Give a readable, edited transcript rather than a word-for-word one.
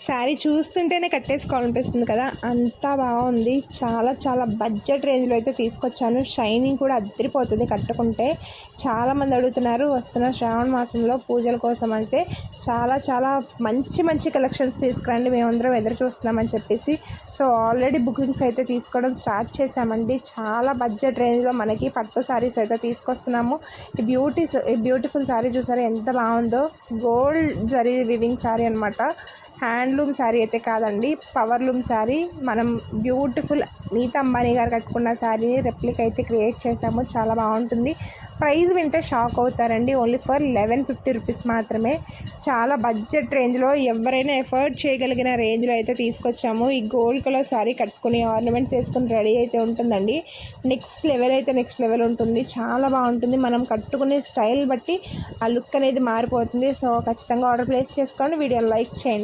శారీ చూస్తుంటేనే కట్టేసుకోవాలనిపిస్తుంది కదా, అంతా బాగుంది. చాలా చాలా బడ్జెట్ రేంజ్లో అయితే తీసుకొచ్చాను. షైనింగ్ కూడా అద్దరిపోతుంది కట్టుకుంటే. చాలామంది అడుగుతున్నారు వస్తున్న శ్రావణ మాసంలో పూజల కోసం అయితే చాలా చాలా మంచి మంచి కలెక్షన్స్ తీసుకురండి, మేమందరం ఎదురు చూస్తున్నామని చెప్పేసి. సో ఆల్రెడీ బుకింగ్స్ అయితే తీసుకోవడం స్టార్ట్ చేశామండి. చాలా బడ్జెట్ రేంజ్లో మనకి పట్టు శారీస్ అయితే తీసుకొస్తున్నాము. ఈ బ్యూటిఫుల్ శారీ చూసారా ఎంత బాగుందో. గోల్డ్ జరీ వివింగ్ శారీ అనమాట. హ్యాండ్లూమ్ శారీ అయితే కాదండి, పవర్లూమ్ శారీ. మనం బ్యూటిఫుల్ నీతా అంబానీ గారు కట్టుకున్న శారీని రెప్లిక్ అయితే క్రియేట్ చేసాము. చాలా బాగుంటుంది. ప్రైస్ వింటే షాక్ అవుతారండి. ఓన్లీ ఫర్ 1150 రూపీస్ మాత్రమే. చాలా బడ్జెట్ రేంజ్లో ఎవరైనా ఎఫర్ట్ చేయగలిగిన రేంజ్లో అయితే తీసుకొచ్చాము. ఈ గోల్డ్ కలర్ శారీ కట్టుకుని ఆర్నమెంట్స్ వేసుకుని రెడీ అయితే ఉంటుందండి. నెక్స్ట్ లెవెల్ ఉంటుంది. చాలా బాగుంటుంది. మనం కట్టుకునే స్టైల్ బట్టి ఆ లుక్ అనేది మారిపోతుంది. సో ఖచ్చితంగా ఆర్డర్ ప్లేస్ చేసుకోండి. వీడియోని లైక్ చేయండి.